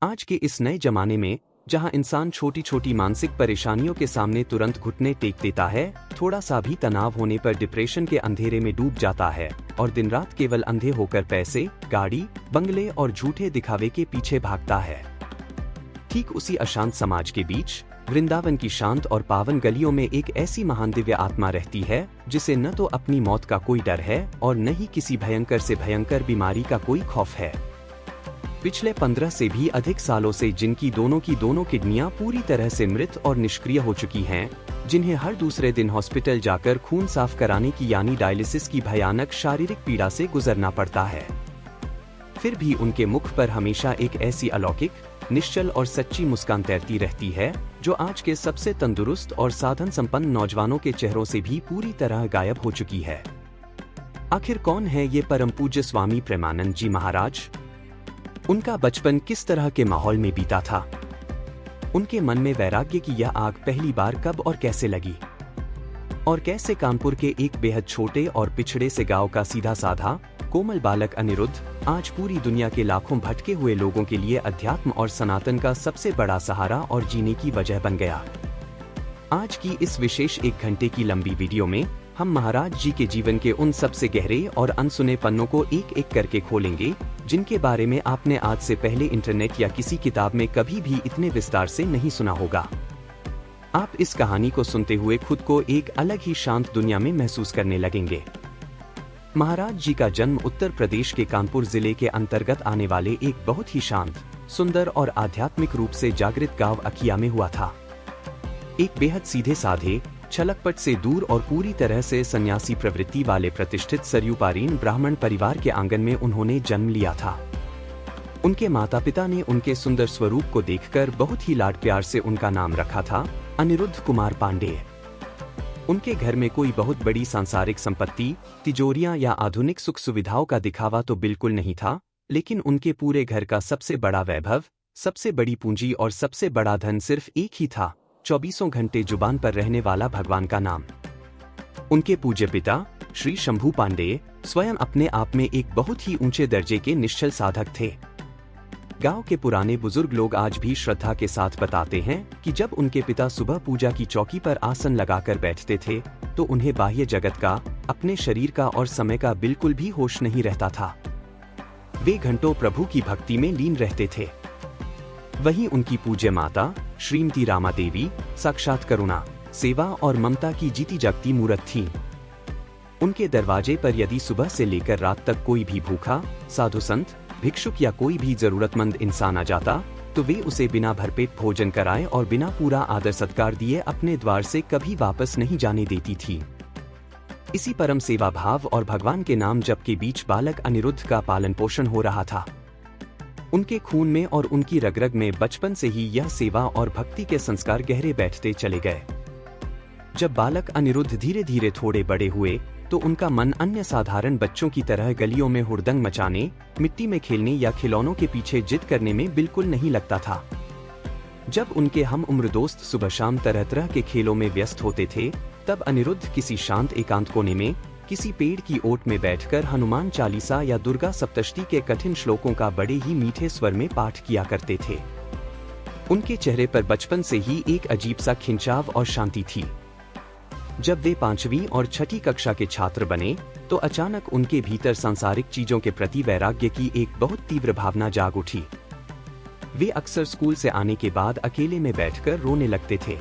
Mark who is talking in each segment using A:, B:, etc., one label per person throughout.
A: आज के इस नए जमाने में जहां इंसान छोटी छोटी मानसिक परेशानियों के सामने तुरंत घुटने टेक देता है, थोड़ा सा भी तनाव होने पर डिप्रेशन के अंधेरे में डूब जाता है और दिन रात केवल अंधे होकर पैसे, गाड़ी, बंगले और झूठे दिखावे के पीछे भागता है। ठीक उसी अशांत समाज के बीच वृंदावन की शांत और पावन गलियों में एक ऐसी महान दिव्य आत्मा रहती है जिसे न तो अपनी मौत का कोई डर है और न ही किसी भयंकर से भयंकर बीमारी का कोई खौफ है। पिछले 15 से भी अधिक सालों से जिनकी दोनों किडनियां पूरी तरह से मृत और निष्क्रिय हो चुकी हैं, जिन्हें हर दूसरे दिन हॉस्पिटल जाकर खून साफ कराने की यानी डायलिसिस की भयानक शारीरिक पीड़ा से गुजरना पड़ता है, फिर भी उनके मुख पर हमेशा एक ऐसी अलौकिक, निश्चल और सच्ची मुस्कान तैरती रहती है जो आज के सबसे तंदुरुस्त और साधन संपन्न नौजवानों के चेहरों से भी पूरी तरह गायब हो चुकी है। आखिर कौन है ये परम पूज्य स्वामी प्रेमानंद जी महाराज? उनका बचपन किस तरह के माहौल में बीता था? उनके मन में वैराग्य की यह आग पहली बार कब और कैसे लगी? और कैसे कानपुर के एक बेहद छोटे और पिछड़े से गांव का सीधा साधा कोमल बालक अनिरुद्ध आज पूरी दुनिया के लाखों भटके हुए लोगों के लिए अध्यात्म और सनातन का सबसे बड़ा सहारा और जीने की वजह बन गया। आज की इस विशेष 1 घंटे की लंबी वीडियो में हम महाराज जी के जीवन के उन सबसे गहरे और अनसुने पन्नों को एक एक करके खोलेंगे, जिनके बारे में आपने आज से पहले इंटरनेट या किसी किताब में कभी भी इतने विस्तार से नहीं सुना होगा। आप इस कहानी को सुनते हुए खुद को एक अलग ही शांत दुनिया में महसूस करने लगेंगे। महाराज जी का जन्म उत्तर प्रदेश के कानपुर जिले के अंतर्गत आने वाले एक बहुत ही शांत, सुंदर और आध्यात्मिक रूप से जागृत गांव अकिया में हुआ था। एक बेहद सीधे साधे, छलकपट से दूर और पूरी तरह से सन्यासी प्रवृत्ति वाले प्रतिष्ठित सरयूपारीन ब्राह्मण परिवार के आंगन में उन्होंने जन्म लिया था। उनके माता पिता ने उनके सुंदर स्वरूप को देखकर बहुत ही लाड प्यार से उनका नाम रखा था, अनिरुद्ध कुमार पांडेय। उनके घर में कोई बहुत बड़ी सांसारिक संपत्ति, तिजोरियां या आधुनिक सुख सुविधाओं का दिखावा तो बिल्कुल नहीं था, लेकिन उनके पूरे घर का सबसे बड़ा वैभव, सबसे बड़ी पूंजी और सबसे बड़ा धन सिर्फ एक ही था, 24 घंटे जुबान पर रहने वाला भगवान का नाम। उनके पूज्य पिता श्री शंभू पांडेय स्वयं अपने आप में एक बहुत ही ऊंचे दर्जे के निश्चल साधक थे। गांव के पुराने बुजुर्ग लोग आज भी श्रद्धा के साथ बताते हैं कि जब उनके पिता सुबह पूजा की चौकी पर आसन लगाकर बैठते थे तो उन्हें बाह्य जगत का, अपने शरीर का और समय का बिल्कुल भी होश नहीं रहता था। वे घंटों प्रभु की भक्ति में लीन रहते थे। वहीं उनकी पूज्य माता श्रीमती रामा देवी साक्षात करुणा, सेवा और ममता की जीती जागती मूर्त थीं। उनके दरवाजे पर यदि सुबह से लेकर रात तक कोई भी भूखा, साधु संत, भिक्षुक या कोई भी जरूरतमंद इंसान आ जाता तो वे उसे बिना भरपेट भोजन कराए और बिना पूरा आदर सत्कार दिए अपने द्वार से कभी वापस नहीं जाने देती थी। इसी परम सेवा भाव और भगवान के नाम जप के बीच बालक अनिरुद्ध का पालन पोषण हो रहा था। उनके खून में और उनकी रग-रग में बचपन से ही यह सेवा और भक्ति के संस्कार गहरे बैठते चले गए। जब बालक अनिरुद्ध धीरे धीरे थोड़े बड़े हुए तो उनका मन अन्य साधारण बच्चों की तरह गलियों में हुड़दंग मचाने, मिट्टी में खेलने या खिलौनों के पीछे जिद करने में बिल्कुल नहीं लगता था। जब उनके हम उम्र दोस्त सुबह शाम तरह तरह के खेलों में व्यस्त होते थे, तब अनिरुद्ध किसी शांत एकांत कोने में, किसी पेड़ की ओट में बैठकर हनुमान चालीसा या दुर्गा सप्तशती के कठिन श्लोकों का बड़े ही मीठे स्वर में पाठ किया करते थे। उनके चेहरे पर बचपन से ही एक अजीब सा खिंचाव और शांति थी। जब वे 5वीं और 6ठी कक्षा के छात्र बने तो अचानक उनके भीतर सांसारिक चीजों के प्रति वैराग्य की एक बहुत तीव्र भावना जाग उठी। वे अक्सर स्कूल से आने के बाद अकेले में बैठकर रोने लगते थे।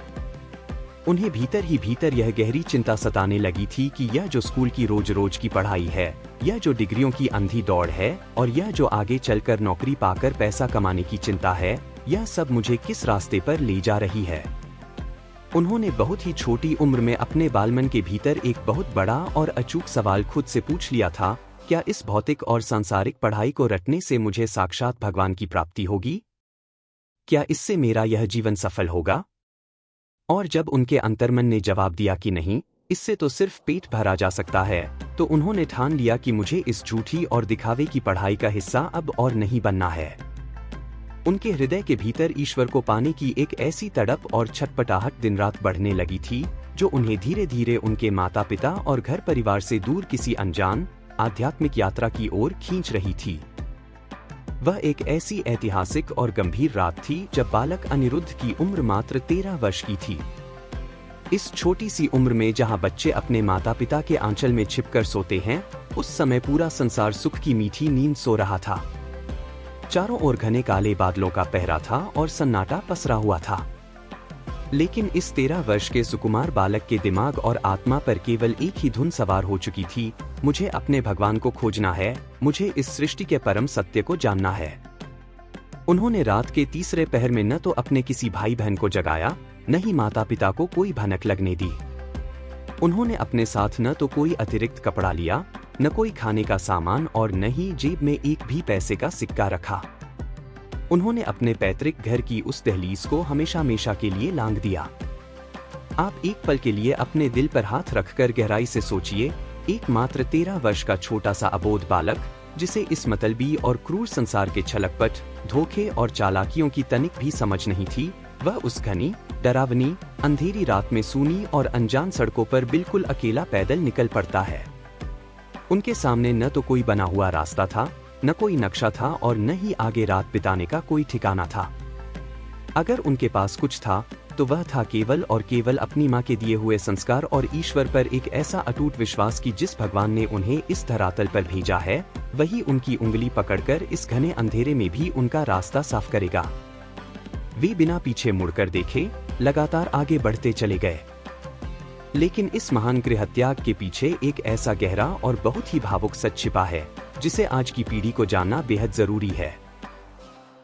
A: उन्हें भीतर ही भीतर यह गहरी चिंता सताने लगी थी कि यह जो स्कूल की रोज रोज की पढ़ाई है, यह जो डिग्रियों की अंधी दौड़ है और यह जो आगे चलकर नौकरी पाकर पैसा कमाने की चिंता है, यह सब मुझे किस रास्ते पर ले जा रही है। उन्होंने बहुत ही छोटी उम्र में अपने बालमन के भीतर एक बहुत बड़ा और अचूक सवाल खुद से पूछ लिया था, क्या इस भौतिक और सांसारिक पढ़ाई को रटने से मुझे साक्षात भगवान की प्राप्ति होगी? क्या इससे मेरा यह जीवन सफल होगा? और जब उनके अंतर्मन ने जवाब दिया कि नहीं, इससे तो सिर्फ पेट भरा जा सकता है, तो उन्होंने ठान लिया कि मुझे इस झूठी और दिखावे की पढ़ाई का हिस्सा अब और नहीं बनना है। उनके हृदय के भीतर ईश्वर को पाने की एक ऐसी तड़प और छटपटाहट दिन रात बढ़ने लगी थी, जो उन्हें धीरे धीरे उनके माता पिता और घर परिवार से दूर किसी अनजान, आध्यात्मिक यात्रा की ओर खींच रही थी। वह एक ऐसी ऐतिहासिक और गंभीर रात थी जब बालक अनिरुद्ध की उम्र मात्र 13 वर्ष की थी। इस छोटी सी उम्र में जहां बच्चे अपने माता पिता के आंचल में छिपकर सोते हैं, उस समय पूरा संसार सुख की मीठी नींद सो रहा था। चारों ओर घने काले बादलों का पहरा था और सन्नाटा पसरा हुआ था। लेकिन इस 13 वर्ष के सुकुमार बालक के दिमाग और आत्मा पर केवल एक ही धुन सवार हो चुकी थी, मुझे अपने भगवान को खोजना है, मुझे इस सृष्टि के परम सत्य को जानना है। उन्होंने रात के तीसरे पहर में न तो अपने किसी भाई बहन को जगाया, न ही माता पिता को कोई भनक लगने दी। उन्होंने अपने साथ न तो कोई अतिरिक्त कपड़ा लिया, न कोई खाने का सामान और न ही जेब में एक भी पैसे का सिक्का रखा। उन्होंने अपने पैतृक घर की उस दहलीज को हमेशा के लिए लांघ दिया। आप एक पल के लिए अपने दिल पर हाथ रखकर गहराई से सोचिए, एक मात्र 13 वर्ष का छोटा सा अबोध बालक, जिसे इस मतलबी और क्रूर संसार के छलकपट, धोखे और चालाकियों की तनिक भी समझ नहीं थी, वह उस घनी, डरावनी, अंधेरी रात में सूनी और अनजान सड़कों पर बिल्कुल अकेला पैदल निकल पड़ता है। उनके सामने न तो कोई बना हुआ रास्ता था, न कोई नक्शा था और न ही आगे रात बिताने का कोई ठिकाना था। अगर उनके पास कुछ था तो वह था केवल और केवल अपनी माँ के दिए हुए संस्कार और ईश्वर पर एक ऐसा अटूट विश्वास कि जिस भगवान ने उन्हें इस धरातल पर भेजा है, वही उनकी उंगली पकड़कर इस घने अंधेरे में भी उनका रास्ता साफ करेगा। वे बिना पीछे मुड़कर देखे लगातार आगे बढ़ते चले गए। लेकिन इस महान गृहत्याग के पीछे एक ऐसा गहरा और बहुत ही भावुक सच छिपा है, जिसे आज की पीढ़ी को जानना बेहद जरूरी है।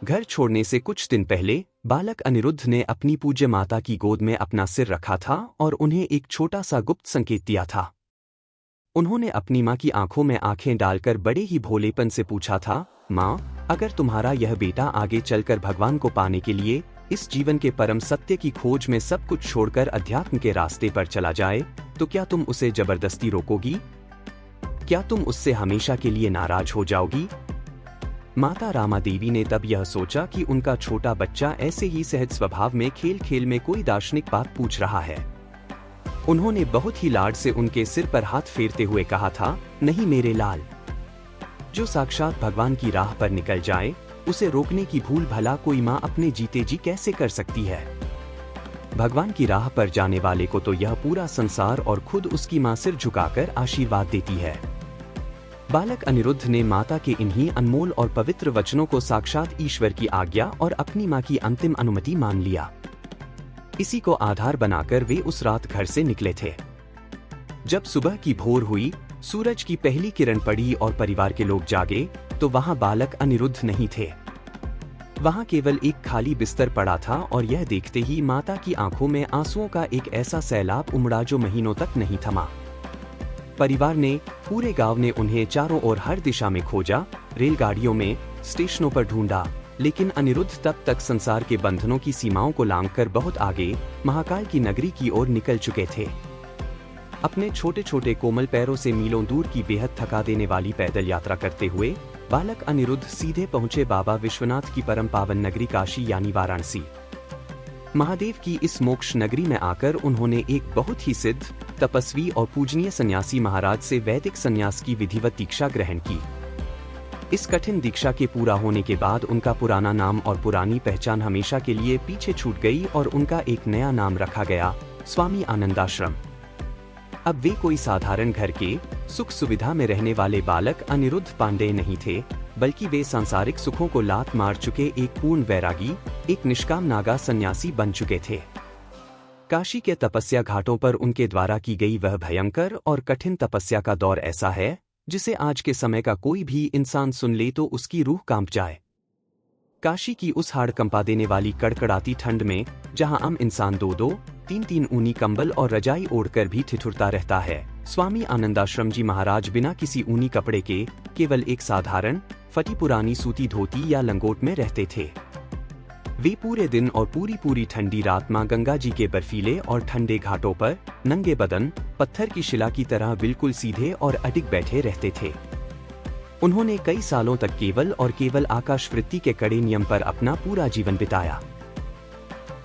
A: घर छोड़ने से कुछ दिन पहले बालक अनिरुद्ध ने अपनी पूज्य माता की गोद में अपना सिर रखा था और उन्हें एक छोटा सा गुप्त संकेत दिया था। उन्होंने अपनी माँ की आंखों में आंखें डालकर बड़े ही भोलेपन से पूछा था, माँ, अगर तुम्हारा यह बेटा आगे चलकर भगवान को पाने के लिए इस जीवन के परम सत्य की खोज में सब कुछ छोड़कर अध्यात्म के रास्ते पर चला जाए, तो क्या तुम उसे जबरदस्ती रोकोगी? क्या तुम उससे हमेशा के लिए नाराज हो जाओगी? माता रामा देवी ने तब यह सोचा कि उनका छोटा बच्चा ऐसे ही सहज स्वभाव में खेल खेल में कोई दार्शनिक बात पूछ रहा है। उन्होंने बहुत ही लाड से उनके सिर पर हाथ फेरते हुए कहा था, नहीं मेरे लाल, जो साक्षात भगवान की राह पर निकल जाए, उसे रोकने की भूल भला कोई माँ अपने जीते जी कैसे कर सकती है? भगवान की राह पर जाने वाले को तो यह पूरा संसार और खुद उसकी माँ सिर झुकाकर आशीर्वाद देती है। बालक अनिरुद्ध ने माता के इन्हीं अनमोल और पवित्र वचनों को साक्षात ईश्वर की आज्ञा और अपनी माँ की अंतिम अनुमति मान लिया। इसी को आधार बनाकर वे उस रात घर से निकले थे। जब सुबह की भोर हुई, सूरज की पहली किरण पड़ी और परिवार के लोग जागे, तो वहां बालक अनिरुद्ध नहीं थे। वहां केवल एक खाली बिस्तर पड़ा था और यह देखते ही माता की आंखों में आंसुओं का एक ऐसा सैलाब उमड़ा जो महीनों तक नहीं थमा। परिवार ने, पूरे गांव ने उन्हें चारों ओर हर दिशा में खोजा, रेलगाड़ियों में, स्टेशनों पर ढूंढा, लेकिन अनिरुद्ध तब तक संसार के बंधनों की सीमाओं को लांघकर बहुत आगे महाकाल की नगरी की ओर निकल चुके थे। अपने छोटे छोटे कोमल पैरों से मीलों दूर की बेहद थका देने वाली पैदल यात्रा करते हुए बालक अनिरुद्ध सीधे पहुंचे बाबा विश्वनाथ की परम पावन नगरी काशी यानी वाराणसी। महादेव की इस मोक्ष नगरी में आकर उन्होंने एक बहुत ही सिद्ध, तपस्वी और पूजनीय सन्यासी महाराज से वैदिक संन्यास की विधिवत दीक्षा ग्रहण की। इस कठिन दीक्षा के पूरा होने के बाद उनका पुराना नाम और पुरानी पहचान हमेशा के लिए पीछे छूट गई और उनका एक नया नाम रखा गया, स्वामी आनंदाश्रम। अब वे कोई साधारण घर के सुख सुविधा में रहने वाले बालक अनिरुद्ध पांडेय नहीं थे, बल्कि वे सांसारिक सुखों को लात मार चुके एक पूर्ण वैरागी, एक निष्काम नागा सन्यासी बन चुके थे। काशी के तपस्या घाटों पर उनके द्वारा की गई वह भयंकर और कठिन तपस्या का दौर ऐसा है जिसे आज के समय का कोई भी इंसान सुन ले तो उसकी रूह कांप जाए। काशी की उस हाड़ कंपा देने वाली कड़कड़ाती ठंड में, जहां आम इंसान 2-2, 3-3 ऊनी कंबल और रजाई ओढ़कर भी ठिठुरता रहता है, स्वामी आनंदाश्रम जी महाराज बिना किसी ऊनी कपड़े के केवल एक साधारण फटी पुरानी सूती धोती या लंगोट में रहते थे। वे पूरे दिन और पूरी ठंडी रात मां गंगा जी के बर्फीले और ठंडे घाटों पर नंगे बदन, पत्थर की शिला की तरह बिल्कुल सीधे और अडिग बैठे रहते थे। उन्होंने कई सालों तक केवल और केवल आकाशवृत्ति के कड़े नियम पर अपना पूरा जीवन बिताया।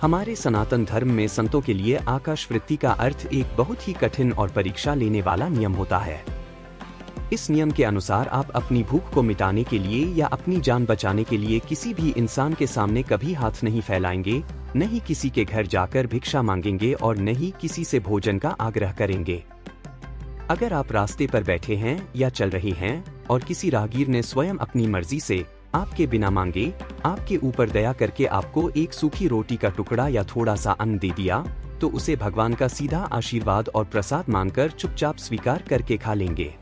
A: हमारे सनातन धर्म में संतों के लिए आकाशवृत्ति का अर्थ एक बहुत ही कठिन और परीक्षा लेने वाला नियम होता है। इस नियम के अनुसार आप अपनी भूख को मिटाने के लिए या अपनी जान बचाने के लिए किसी भी इंसान के सामने कभी हाथ नहीं फैलाएंगे, न ही किसी के घर जाकर भिक्षा मांगेंगे और न ही किसी से भोजन का आग्रह करेंगे। अगर आप रास्ते पर बैठे हैं या चल रहे हैं और किसी राहगीर ने स्वयं अपनी मर्जी से आपके बिना मांगे आपके ऊपर दया करके आपको एक सूखी रोटी का टुकड़ा या थोड़ा सा अन्न दे दिया, तो उसे भगवान का सीधा आशीर्वाद और प्रसाद मानकर चुपचाप स्वीकार करके खा लेंगे।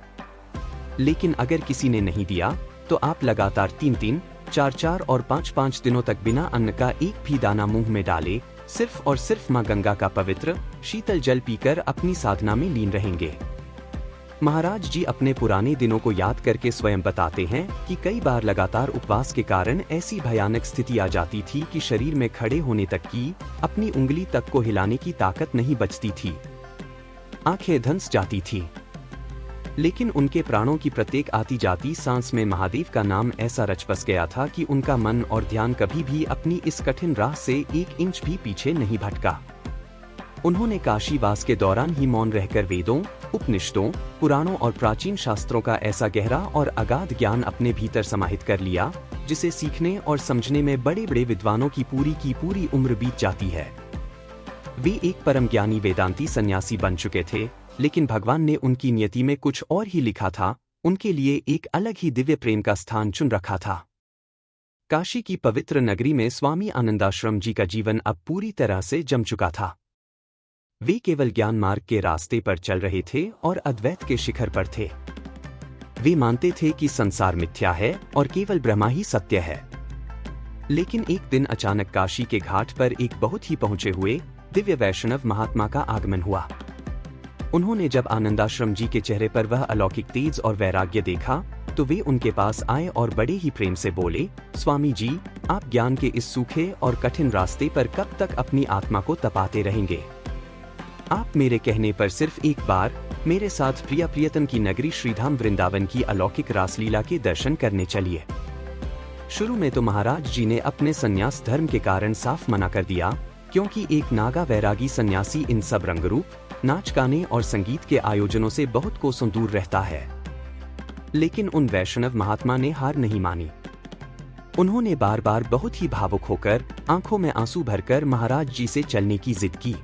A: लेकिन अगर किसी ने नहीं दिया तो आप लगातार 3-3, 4-4 और 5-5 दिनों तक बिना अन्न का एक भी दाना मुंह में डाले सिर्फ और सिर्फ मां गंगा का पवित्र शीतल जल पीकर अपनी साधना में लीन रहेंगे। महाराज जी अपने पुराने दिनों को याद करके स्वयं बताते हैं कि कई बार लगातार उपवास के कारण ऐसी भयानक स्थिति आ जाती थी कि शरीर में खड़े होने तक की अपनी उंगली तक को हिलाने की ताकत नहीं बचती थी, आंखें धंस जाती थी। लेकिन उनके प्राणों की प्रत्येक आती जाती सांस में महादेव का नाम ऐसा रच बस गया था कि उनका मन और ध्यान कभी भी अपनी इस कठिन राह से 1 इंच भी पीछे नहीं भटका। उन्होंने काशीवास के दौरान ही मौन रहकर वेदों, उपनिषदों, पुराणों और प्राचीन शास्त्रों का ऐसा गहरा और अगाध ज्ञान अपने भीतर समाहित कर लिया, जिसे सीखने और समझने में बड़े बड़े विद्वानों की पूरी उम्र बीत जाती है। वे एक परम ज्ञानी वेदांती सन्यासी बन चुके थे, लेकिन भगवान ने उनकी नियति में कुछ और ही लिखा था, उनके लिए एक अलग ही दिव्य प्रेम का स्थान चुन रखा था। काशी की पवित्र नगरी में स्वामी आनंदाश्रम जी का जीवन अब पूरी तरह से जम चुका था। वे केवल ज्ञान मार्ग के रास्ते पर चल रहे थे और अद्वैत के शिखर पर थे। वे मानते थे कि संसार मिथ्या है और केवल ब्रह्मा ही सत्य है। लेकिन एक दिन अचानक काशी के घाट पर एक बहुत ही पहुंचे हुए दिव्य वैष्णव महात्मा का आगमन हुआ। उन्होंने जब आनंदाश्रम जी के चेहरे पर वह अलौकिक तेज और वैराग्य देखा तो वे उनके पास आए और बड़े ही प्रेम से बोले, स्वामी जी, आप ज्ञान के इस सूखे और कठिन रास्ते पर कब तक अपनी आत्मा को तपाते रहेंगे? आप मेरे कहने पर सिर्फ एक बार मेरे साथ प्रियतम की नगरी श्रीधाम वृंदावन की अलौकिक रासलीला के दर्शन करने चलिए। शुरू में तो महाराज जी ने अपने संन्यास धर्म के कारण साफ मना कर दिया, क्योंकि एक नागा वैरागी सन्यासी इन सब रंगरूप, नाच गाने और संगीत के आयोजनों से बहुत कोसों दूर रहता है। लेकिन उन वैष्णव महात्मा ने हार नहीं मानी। उन्होंने बार बार बहुत ही भावुक होकर आंखों में आंसू भरकर महाराज जी से चलने की जिद की।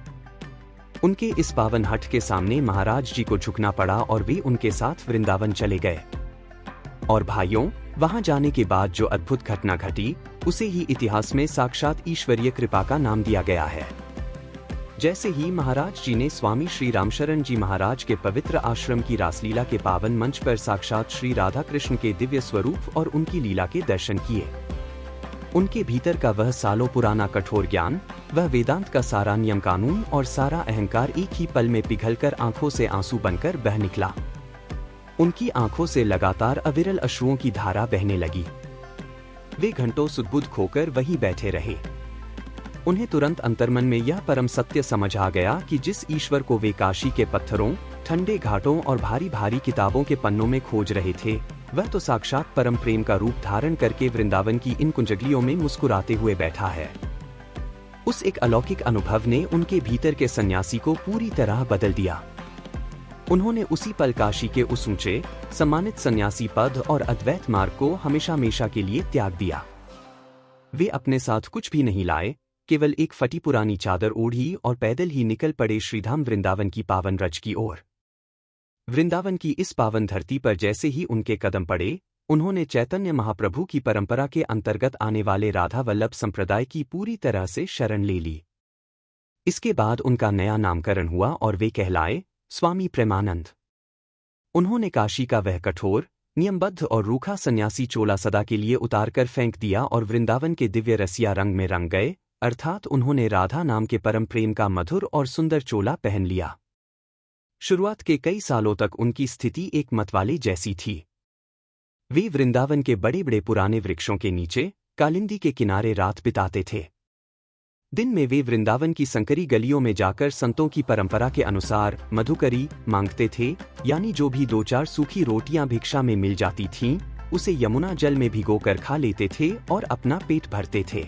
A: उनके इस पावन हठ के सामने महाराज जी को झुकना पड़ा और वे उनके साथ वृंदावन चले गए। और भाइयों, वहां जाने के बाद जो अद्भुत घटना घटी उसे ही इतिहास में साक्षात ईश्वरीय कृपा का नाम दिया गया है। जैसे ही महाराज जी ने स्वामी श्री रामशरण जी महाराज के पवित्र आश्रम की रासलीला के पावन मंच पर साक्षात श्री राधा कृष्ण के दिव्य स्वरूप और उनकी लीला के दर्शन किए, उनके भीतर का वह सालों पुराना कठोर ज्ञान, वह वेदांत का सारा नियम कानून और सारा अहंकार एक ही पल में पिघलकर आंखों से आंसू बनकर बह निकला। उनकी आंखों से लगातार अविरल अश्रुओं की धारा बहने लगी। वे घंटों सुदबुद खोकर वहीं बैठे रहे। उन्हें तुरंत अंतर्मन में यह परम सत्य समझ आ गया कि जिस ईश्वर को वे काशी के पत्थरों, ठंडे घाटों और भारी भारी किताबों के पन्नों में खोज रहे थे, वह तो साक्षात परम प्रेम का रूप धारण करके वृंदावन की इन कुंजगलियों में मुस्कुराते हुए बैठा है। उस एक अलौकिक अनुभव ने उनके भीतर के सन्यासी को पूरी तरह बदल दिया। उन्होंने उसी पल काशी के उस ऊंचे, सम्मानित सन्यासी पद और अद्वैत मार्ग को हमेशा के लिए त्याग दिया। वे अपने साथ कुछ भी नहीं लाए, केवल एक फटी पुरानी चादर ओढ़ी और पैदल ही निकल पड़े श्रीधाम वृंदावन की पावन रज की ओर। वृंदावन की इस पावन धरती पर जैसे ही उनके कदम पड़े, उन्होंने चैतन्य महाप्रभु की परंपरा के अंतर्गत आने वाले राधा वल्लभ संप्रदाय की पूरी तरह से शरण ले ली। इसके बाद उनका नया नामकरण हुआ और वे कहलाए स्वामी प्रेमानंद। उन्होंने काशी का वह कठोर, नियमबद्ध और रूखा सन्यासी चोला सदा के लिए उतारकर फेंक दिया और वृंदावन के दिव्य रसिया रंग में रंग गए, अर्थात उन्होंने राधा नाम के परम प्रेम का मधुर और सुंदर चोला पहन लिया। शुरुआत के कई सालों तक उनकी स्थिति एक मतवाले जैसी थी। वे वृंदावन के बड़े बड़े पुराने वृक्षों के नीचे, कालिंदी के किनारे रात बिताते थे। दिन में वे वृंदावन की संकरी गलियों में जाकर संतों की परंपरा के अनुसार मधुकरी मांगते थे, यानी जो भी 2-4 सूखी रोटियां भिक्षा में मिल जाती थीं, उसे यमुना जल में भिगोकर खा लेते थे और अपना पेट भरते थे।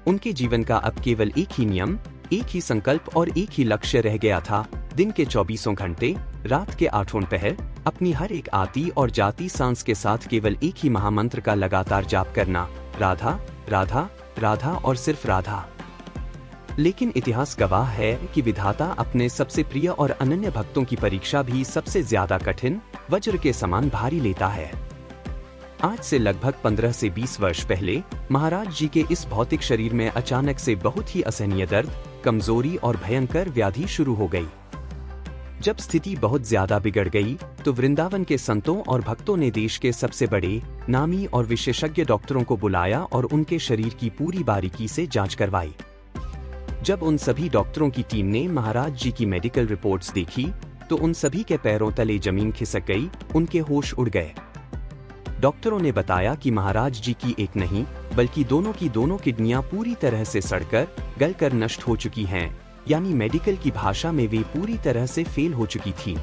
A: उनके जीवन का अब केवल एक ही नियम, एक ही संकल्प और एक ही लक्ष्य रह गया था, दिन के 24 घंटे, रात के 8 पहर, अपनी हर एक आती और जाती सांस के साथ केवल एक ही महामंत्र का लगातार जाप करना, राधा राधा राधा और सिर्फ राधा। लेकिन इतिहास गवाह है कि विधाता अपने सबसे प्रिय और अनन्य भक्तों की परीक्षा भी सबसे ज्यादा कठिन, वज्र के समान भारी लेता है। आज से लगभग 15 से 20 वर्ष पहले महाराज जी के इस भौतिक शरीर में अचानक से बहुत ही असहनीय दर्द, कमजोरी और भयंकर व्याधि शुरू हो गई। जब स्थिति बहुत ज्यादा बिगड़ गई तो वृंदावन के संतों और भक्तों ने देश के सबसे बड़े, नामी और विशेषज्ञ डॉक्टरों को बुलाया और उनके शरीर की पूरी बारीकी से जांच करवाई। जब उन सभी डॉक्टरों की टीम ने महाराज जी की मेडिकल रिपोर्ट्स देखी तो उन सभी के पैरों तले जमीन खिसक गई, उनके होश उड़ गए। डॉक्टरों ने बताया कि महाराज जी की एक नहीं बल्कि दोनों की दोनों किडनियां पूरी तरह से सड़कर, गलकर नष्ट हो चुकी हैं, यानी मेडिकल की भाषा में वे पूरी तरह से फेल हो चुकी थीं।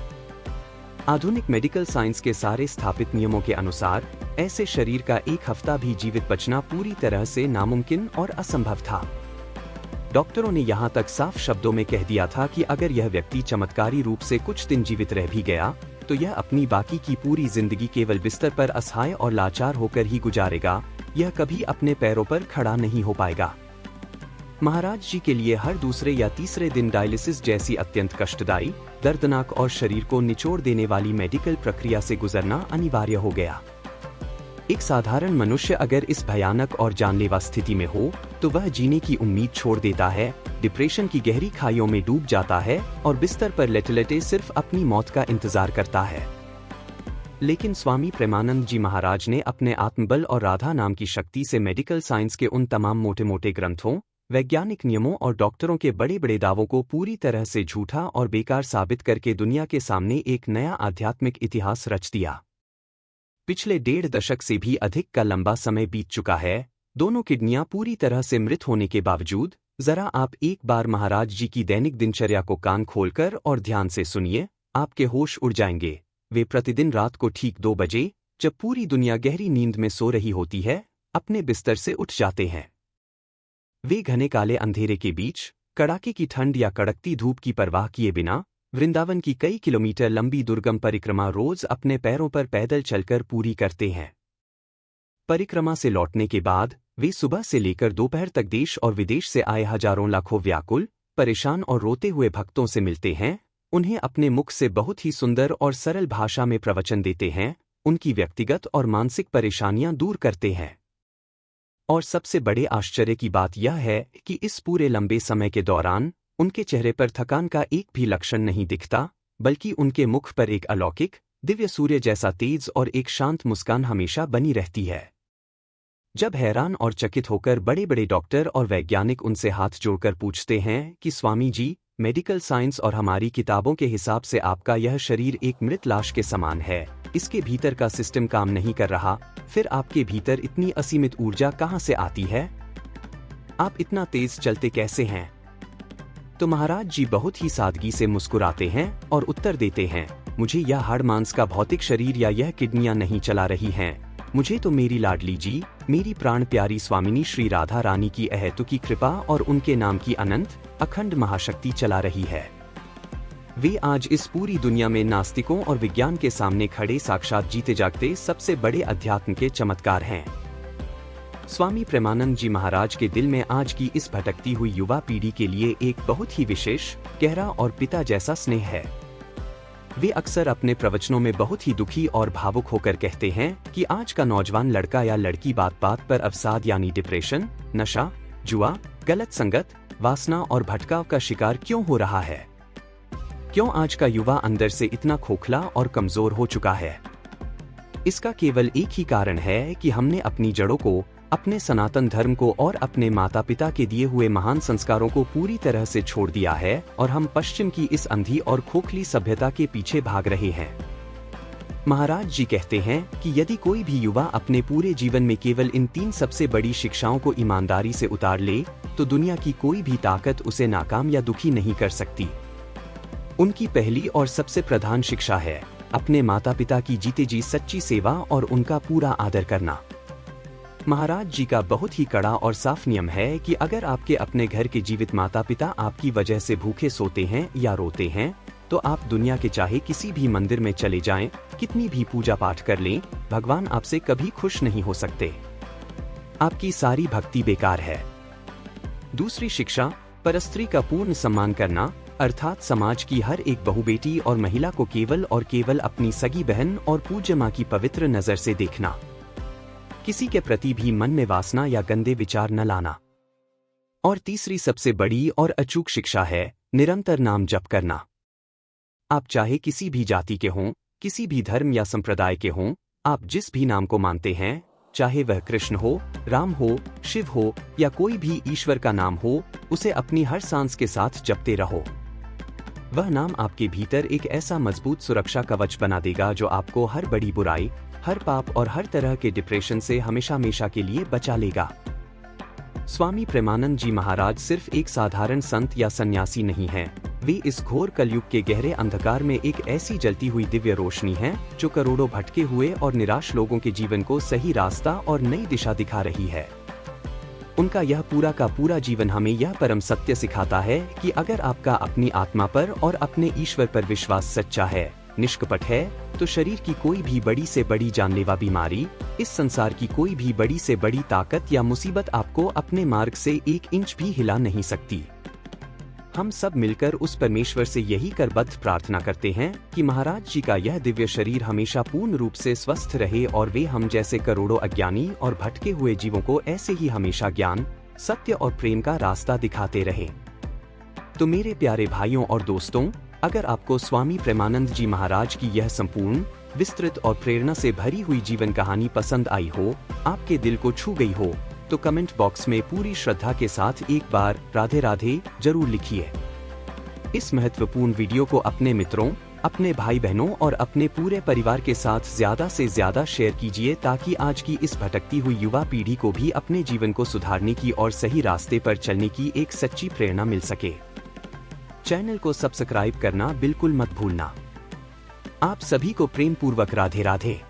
A: आधुनिक मेडिकल साइंस के सारे स्थापित नियमों के अनुसार ऐसे शरीर का एक हफ्ता भी जीवित बचना पूरी तरह से नामुमकिन और असंभव था। डॉक्टरों ने यहाँ तक साफ शब्दों में कह दिया था कि अगर यह व्यक्ति चमत्कारी रूप से कुछ दिन जीवित रह भी गया तो यह अपनी बाकी की पूरी जिंदगी केवल बिस्तर पर असहाय और लाचार होकर ही गुजारेगा, यह कभी अपने पैरों पर खड़ा नहीं हो पाएगा। महाराज जी के लिए हर दूसरे या तीसरे दिन डायलिसिस जैसी अत्यंत कष्टदायी, दर्दनाक और शरीर को निचोड़ देने वाली मेडिकल प्रक्रिया से गुजरना अनिवार्य हो गया। एक साधारण मनुष्य अगर इस भयानक और जानलेवा स्थिति में हो तो वह जीने की उम्मीद छोड़ देता है, डिप्रेशन की गहरी खाइयों में डूब जाता है और बिस्तर पर लेटे-लेटे सिर्फ अपनी मौत का इंतजार करता है। लेकिन स्वामी प्रेमानंद जी महाराज ने अपने आत्मबल और राधा नाम की शक्ति से मेडिकल साइंस के उन तमाम मोटे-मोटे ग्रंथों, वैज्ञानिक नियमों और डॉक्टरों के बड़े-बड़े दावों को पूरी तरह से झूठा और बेकार साबित करके दुनिया के सामने एक नया आध्यात्मिक इतिहास रच दिया। पिछले 1.5 दशक से भी अधिक का लंबा समय बीत चुका है। दोनों किडनियां पूरी तरह से मृत होने के बावजूद जरा आप एक बार महाराज जी की दैनिक दिनचर्या को कान खोलकर और ध्यान से सुनिए, आपके होश उड़ जाएंगे। वे प्रतिदिन रात को ठीक 2 बजे, जब पूरी दुनिया गहरी नींद में सो रही होती है, अपने बिस्तर से उठ जाते हैं। वे घने काले अंधेरे के बीच, कड़ाके की ठंड या कड़कती धूप की परवाह किए बिना वृंदावन की कई किलोमीटर लंबी दुर्गम परिक्रमा रोज अपने पैरों पर पैदल चलकर पूरी करते हैं। परिक्रमा से लौटने के बाद वे सुबह से लेकर दोपहर तक देश और विदेश से आए हजारों लाखों व्याकुल, परेशान और रोते हुए भक्तों से मिलते हैं, उन्हें अपने मुख से बहुत ही सुंदर और सरल भाषा में प्रवचन देते हैं, उनकी व्यक्तिगत और मानसिक परेशानियां दूर करते हैं। और सबसे बड़े आश्चर्य की बात यह है कि इस पूरे लंबे समय के दौरान उनके चेहरे पर थकान का एक भी लक्षण नहीं दिखता, बल्कि उनके मुख पर एक अलौकिक, दिव्य सूर्य जैसा तेज और एक शांत मुस्कान हमेशा बनी रहती है। जब हैरान और चकित होकर बड़े-बड़े डॉक्टर और वैज्ञानिक उनसे हाथ जोड़कर पूछते हैं कि स्वामी जी, मेडिकल साइंस और हमारी किताबों के हिसाब से आपका यह शरीर एक मृत लाश के समान है, इसके भीतर का सिस्टम काम नहीं कर रहा, फिर आपके भीतर इतनी असीमित ऊर्जा कहाँ से आती है? आप इतना तेज चलते कैसे हैं? तो महाराज जी बहुत ही सादगी से मुस्कुराते हैं और उत्तर देते हैं, मुझे यह हाड़ मांस का भौतिक शरीर या यह किडनियां नहीं चला रही हैं, मुझे तो मेरी लाडली जी, मेरी प्राण प्यारी स्वामिनी श्री राधा रानी की अहेतुकी कृपा और उनके नाम की अनंत, अखंड महाशक्ति चला रही है। वे आज इस पूरी दुनिया में नास्तिकों और विज्ञान के सामने खड़े साक्षात जीते जागते सबसे बड़े अध्यात्म के चमत्कार हैं। स्वामी प्रेमानंद जी महाराज के दिल में आज की इस भटकती हुई युवा पीढ़ी के लिए एक बहुत ही विशेष, गहरा और पिता जैसा स्नेह है। वे अक्सर अपने प्रवचनों में बहुत ही दुखी और भावुक होकर कहते हैं कि आज का नौजवान लड़का या लड़की बात बात पर अवसाद यानी डिप्रेशन, नशा, जुआ, गलत संगत, वासना और भटकाव का शिकार क्यों हो रहा है? क्यों आज का युवा अंदर से इतना खोखला और कमजोर हो चुका है? इसका केवल एक ही कारण है कि हमने अपनी जड़ों को, अपने सनातन धर्म को और अपने माता पिता के दिए हुए महान संस्कारों को पूरी तरह से छोड़ दिया है और हम पश्चिम की इस अंधी और खोखली सभ्यता के पीछे भाग रहे हैं। महाराज जी कहते हैं कि यदि कोई भी युवा अपने पूरे जीवन में केवल इन 3 सबसे बड़ी शिक्षाओं को ईमानदारी से उतार ले, तो दुनिया की कोई भी ताकत उसे नाकाम या दुखी नहीं कर सकती। उनकी पहली और सबसे प्रधान शिक्षा है अपने माता पिता की जीते जी सच्ची सेवा और उनका पूरा आदर करना। महाराज जी का बहुत ही कड़ा और साफ नियम है कि अगर आपके अपने घर के जीवित माता पिता आपकी वजह से भूखे सोते हैं या रोते हैं, तो आप दुनिया के चाहे किसी भी मंदिर में चले जाएं, कितनी भी पूजा पाठ कर लें, भगवान आपसे कभी खुश नहीं हो सकते। आपकी सारी भक्ति बेकार है। दूसरी शिक्षा, परस्त्री का पूर्ण सम्मान करना, अर्थात समाज की हर एक बहू बेटी और महिला को केवल और केवल अपनी सगी बहन और पूज्य मां की पवित्र नजर से देखना। किसी के प्रति भी मन में वासना या गंदे विचार न लाना। और तीसरी सबसे बड़ी और अचूक शिक्षा है निरंतर नाम जप करना। आप चाहे किसी भी जाति के हों, किसी भी धर्म या संप्रदाय के हों, आप जिस भी नाम को मानते हैं, चाहे वह कृष्ण हो, राम हो, शिव हो या कोई भी ईश्वर का नाम हो, उसे अपनी हर सांस के साथ जपते रहो। वह नाम आपके भीतर एक ऐसा मजबूत सुरक्षा कवच बना देगा जो आपको हर बड़ी बुराई, हर पाप और हर तरह के डिप्रेशन से हमेशा हमेशा के लिए बचा लेगा। स्वामी प्रेमानंद जी महाराज सिर्फ एक साधारण संत या सन्यासी नहीं हैं, वे इस घोर कलयुग के गहरे अंधकार में एक ऐसी जलती हुई दिव्य रोशनी हैं, जो करोड़ों भटके हुए और निराश लोगों के जीवन को सही रास्ता और नई दिशा दिखा रही है। उनका यह पूरा का पूरा जीवन हमें यह परम सत्य सिखाता है कि अगर आपका अपनी आत्मा पर और अपने ईश्वर पर विश्वास सच्चा है, निष्कपट है, तो शरीर की कोई भी बड़ी से बड़ी जानलेवा बीमारी, इस संसार की कोई भी बड़ी से बड़ी ताकत या मुसीबत आपको अपने मार्ग से 1 इंच भी हिला नहीं सकती। हम सब मिलकर उस परमेश्वर से यही करबद्ध प्रार्थना करते हैं कि महाराज जी का यह दिव्य शरीर हमेशा पूर्ण रूप से स्वस्थ रहे और वे हम जैसे करोड़ों अज्ञानी और भटके हुए जीवों को ऐसे ही हमेशा ज्ञान, सत्य और प्रेम का रास्ता दिखाते रहे। तो मेरे प्यारे भाइयों और दोस्तों, अगर आपको स्वामी प्रेमानंद जी महाराज की यह संपूर्ण, विस्तृत और प्रेरणा से भरी हुई जीवन कहानी पसंद आई हो, आपके दिल को छू गई हो, तो कमेंट बॉक्स में पूरी श्रद्धा के साथ एक बार राधे राधे जरूर लिखिए। इस महत्वपूर्ण वीडियो को अपने मित्रों, अपने भाई बहनों और अपने पूरे परिवार के साथ ज्यादा से ज्यादा शेयर कीजिए, ताकि आज की इस भटकती हुई युवा पीढ़ी को भी अपने जीवन को सुधारने की और सही रास्ते पर चलने की एक सच्ची प्रेरणा मिल सके। चैनल को सब्सक्राइब करना बिल्कुल मत भूलना। आप सभी को प्रेम पूर्वक राधे राधे।